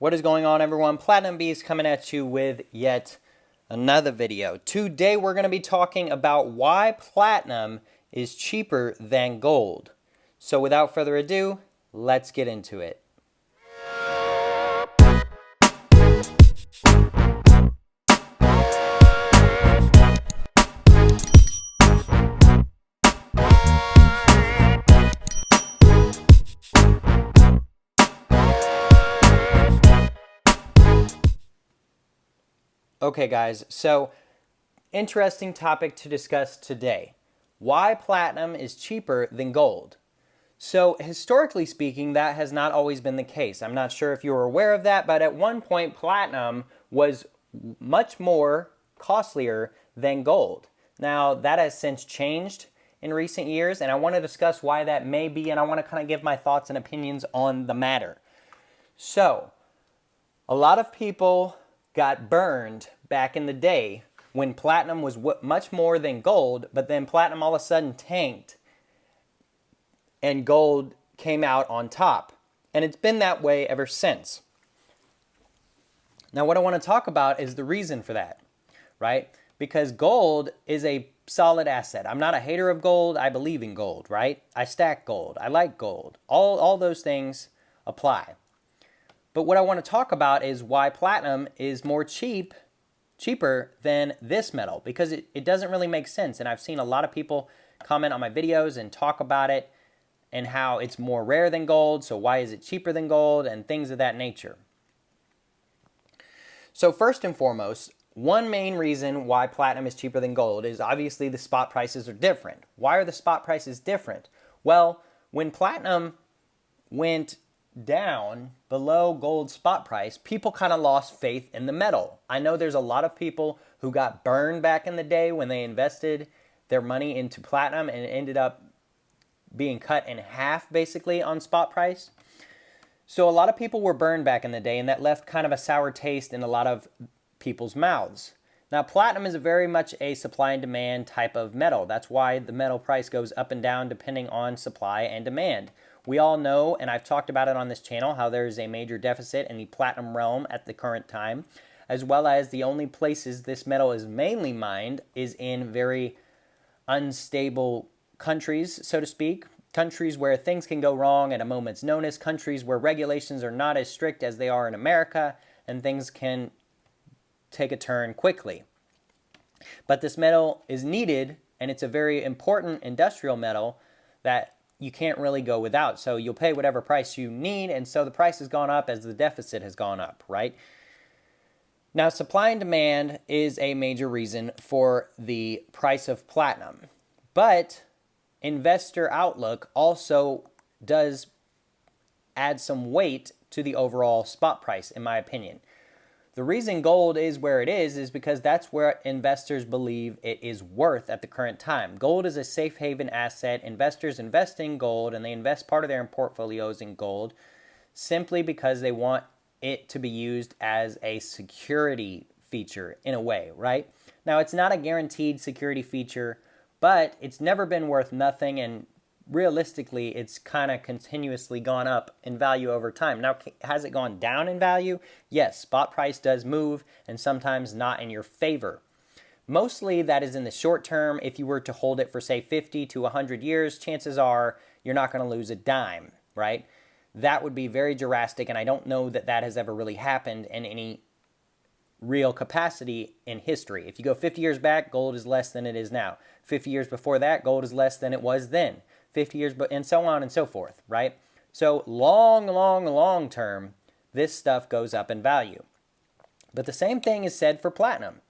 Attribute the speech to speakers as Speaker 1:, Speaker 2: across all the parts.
Speaker 1: What is going on, everyone? Platinum Beast coming at you with yet another video. Today we're going to be talking about why platinum is cheaper than gold. So without further ado, let's get into it. Okay guys, so interesting topic to discuss today. Why platinum is cheaper than gold. So historically speaking, that has not always been the case. I'm not sure if you were aware of that, but at one point platinum was much more costlier than gold. Now that has since changed in recent years, and I want to discuss why that may be, and I want to kind of give my thoughts and opinions on the matter. So, a lot of people got burned back in the day when platinum was much more than gold, but then platinum all of a sudden tanked and gold came out on top. And it's been that way ever since. Now what I want to talk about is the reason for that, right? Because gold is a solid asset. I'm not a hater of gold. I believe in gold, right? I stack gold. I like gold. All those things apply. But what I want to talk about is why platinum is cheaper than this metal, because it doesn't really make sense. And I've seen a lot of people comment on my videos and talk about it and how it's more rare than gold, so why is it cheaper than gold, and things of that nature. So first and foremost, one main reason why platinum is cheaper than gold is obviously the spot prices are different. Why are the spot prices different? Well, when platinum went down below gold spot price, people kind of lost faith in the metal. I know there's a lot of people who got burned back in the day when they invested their money into platinum and it ended up being cut in half basically on spot price. So a lot of people were burned back in the day, and that left kind of a sour taste in a lot of people's mouths. Now platinum is very much a supply and demand type of metal. That's why the metal price goes up and down depending on supply and demand. We all know, and I've talked about it on this channel, how there is a major deficit in the platinum realm at the current time, as well as the only places this metal is mainly mined is in very unstable countries, so to speak, countries where things can go wrong at a moment's notice, countries where regulations are not as strict as they are in America, and things can take a turn quickly. But this metal is needed, and it's a very important industrial metal that you can't really go without. So you'll pay whatever price you need, and so the price has gone up as the deficit has gone up, right? Now, supply and demand is a major reason for the price of platinum, but investor outlook also does add some weight to the overall spot price, in my opinion. The reason gold is where it is because that's where investors believe it is worth at the current time. Gold is a safe haven asset. Investors invest in gold, and they invest part of their portfolios in gold simply because they want it to be used as a security feature in a way, right? Now, it's not a guaranteed security feature, but it's never been worth nothing, and realistically, it's kind of continuously gone up in value over time. Now, has it gone down in value? Yes, spot price does move, and sometimes not in your favor. Mostly that is in the short term. If you were to hold it for, say, 50 to 100 years, chances are you're not going to lose a dime, right? That would be very drastic, and I don't know that that has ever really happened in any real capacity in history. If you go 50 years back, gold is less than it is now. 50 years before that, gold is less than it was then. 50 years, and so on and so forth, right? So long term, this stuff goes up in value. But the same thing is said for platinum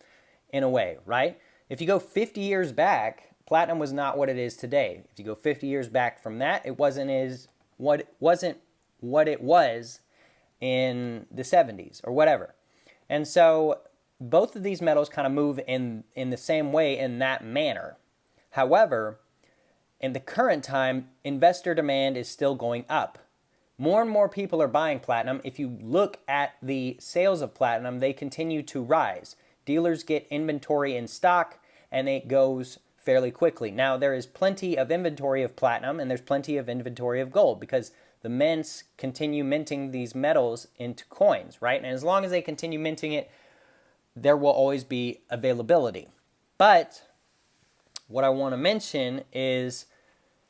Speaker 1: in a way, right? If you go 50 years back, platinum was not what it is today. If you go 50 years back from that, it wasn't what it was in the 70s or whatever. And so both of these metals kind of move in the same way in that manner. However, in the current time, investor demand is still going up. More and more people are buying platinum. If you look at the sales of platinum, they continue to rise. Dealers get inventory in stock, and it goes fairly quickly. Now, there is plenty of inventory of platinum, and there's plenty of inventory of gold, because the mints continue minting these metals into coins, right? And as long as they continue minting it, there will always be availability. But what I want to mention is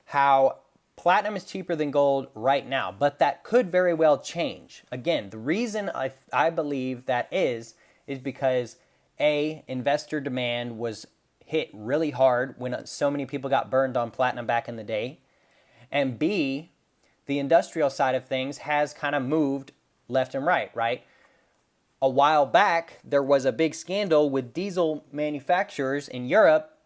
Speaker 1: how platinum is cheaper than gold right now, but that could very well change. Again, the reason I believe that is because A, investor demand was hit really hard when so many people got burned on platinum back in the day, and B, the industrial side of things has kind of moved left and right? A while back, there was a big scandal with diesel manufacturers in Europe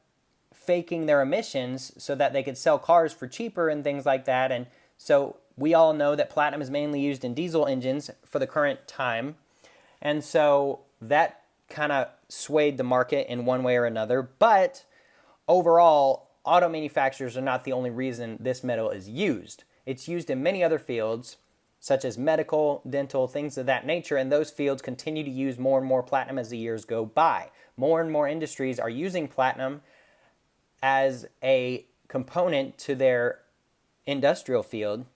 Speaker 1: faking their emissions so that they could sell cars for cheaper and things like that. And so we all know that platinum is mainly used in diesel engines for the current time. And so that kind of swayed the market in one way or another. But overall, auto manufacturers are not the only reason this metal is used. It's used in many other fields, such as medical, dental, things of that nature, and those fields continue to use more and more platinum as the years go by. More and more industries are using platinum as a component to their industrial field,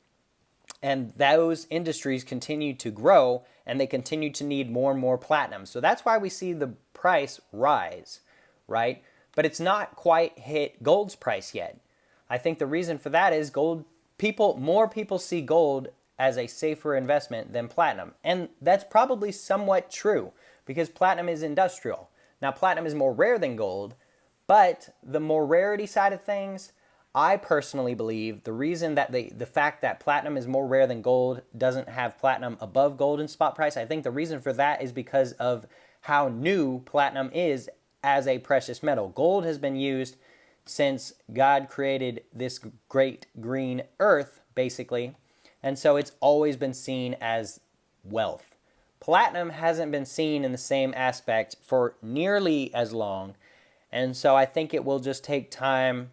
Speaker 1: and those industries continue to grow, and they continue to need more and more platinum. So that's why we see the price rise, right? But it's not quite hit gold's price yet. I think the reason for that is more people see gold as a safer investment than platinum. And that's probably somewhat true because platinum is industrial. Now, platinum is more rare than gold, but the more rarity side of things, I personally believe the reason that the fact that platinum is more rare than gold doesn't have platinum above gold in spot price, I think the reason for that is because of how new platinum is as a precious metal. Gold has been used since God created this great green earth, basically, and so it's always been seen as wealth. Platinum hasn't been seen in the same aspect for nearly as long, and so I think it will just take time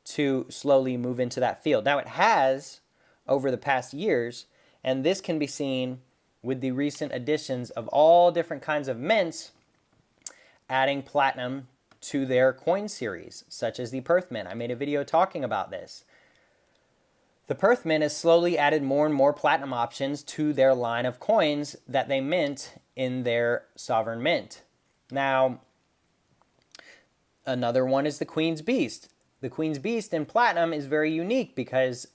Speaker 1: to slowly move into that field. Now, it has over the past years, and this can be seen with the recent additions of all different kinds of mints adding platinum to their coin series, such as the Perth Mint. I made a video talking about this. The Perth Mint has slowly added more and more platinum options to their line of coins that they mint in their sovereign mint. Now, another one is the Queen's Beast. The Queen's Beast in platinum is very unique because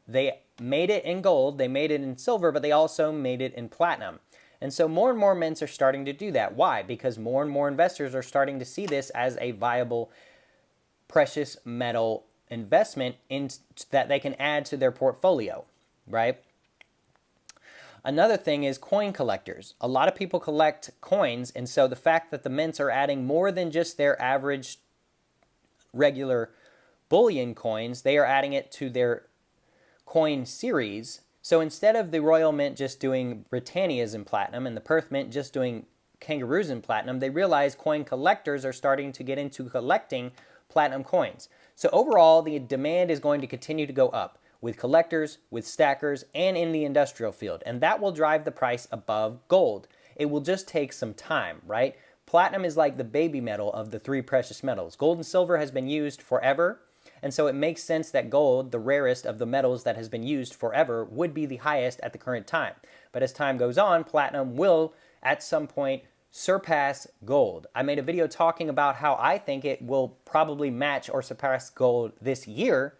Speaker 1: they made it in gold, they made it in silver, but they also made it in platinum. And so more and more mints are starting to do that. Why? Because more and more investors are starting to see this as a viable precious metal investment that they can add to their portfolio, right? Another thing is coin collectors. A lot of people collect coins, and so the fact that the mints are adding more than just their average regular bullion coins, they are adding it to their coin series. So instead of the Royal Mint just doing Britannias in platinum and the Perth Mint just doing kangaroos in platinum, they realize coin collectors are starting to get into collecting platinum coins. So overall, the demand is going to continue to go up with collectors, with stackers, and in the industrial field. And that will drive the price above gold. It will just take some time, right? Platinum is like the baby metal of the three precious metals. Gold and silver has been used forever. And so it makes sense that gold, the rarest of the metals that has been used forever, would be the highest at the current time. But as time goes on, platinum will, at some point, surpass gold. I made a video talking about how I think it will probably match or surpass gold this year,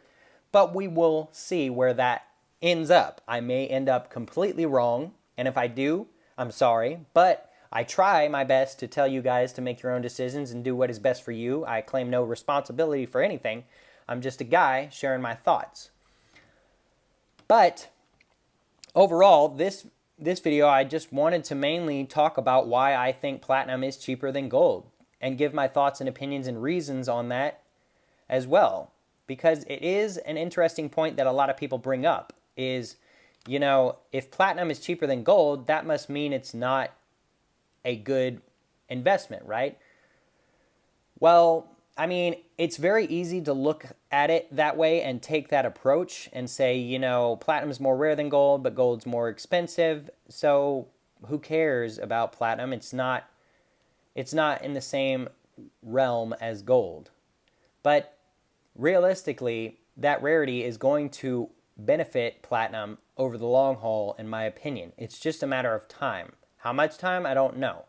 Speaker 1: but we will see where that ends up. I may end up completely wrong, and if I do, I'm sorry, but I try my best to tell you guys to make your own decisions and do what is best for you. I claim no responsibility for anything. I'm just a guy sharing my thoughts. But overall, this video, I just wanted to mainly talk about why I think platinum is cheaper than gold and give my thoughts and opinions and reasons on that as well. Because it is an interesting point that a lot of people bring up is, you know, if platinum is cheaper than gold, that must mean it's not a good investment, right? Well, I mean, it's very easy to look at it that way and take that approach and say, you know, platinum's more rare than gold, but gold's more expensive. So who cares about platinum? It's not in the same realm as gold. But realistically, that rarity is going to benefit platinum over the long haul, in my opinion. It's just a matter of time. How much time? I don't know.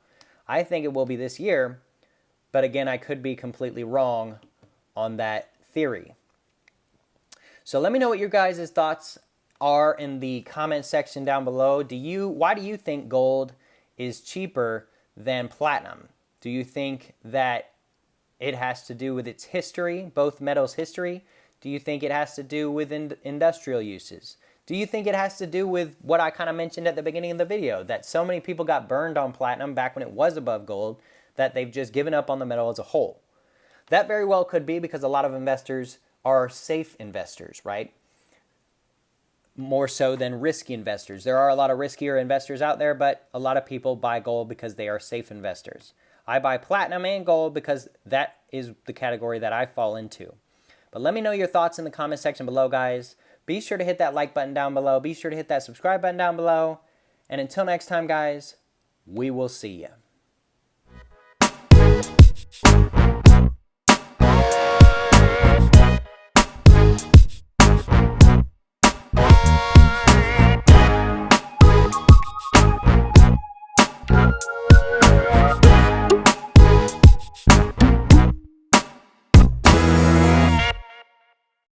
Speaker 1: I think it will be this year, but again, I could be completely wrong on that theory. So let me know what your guys' thoughts are in the comment section down below. Why do you think gold is cheaper than platinum? Do you think that it has to do with its history, both metals' history? Do you think it has to do with industrial uses? Do you think it has to do with what I kind of mentioned at the beginning of the video, that so many people got burned on platinum back when it was above gold that they've just given up on the metal as a whole? That very well could be because a lot of investors are safe investors, right? More so than risky investors. There are a lot of riskier investors out there, but a lot of people buy gold because they are safe investors. I buy platinum and gold because that is the category that I fall into. But let me know your thoughts in the comment section below, guys. Be sure to hit that like button down below. Be sure to hit that subscribe button down below. And until next time, guys, we will see you.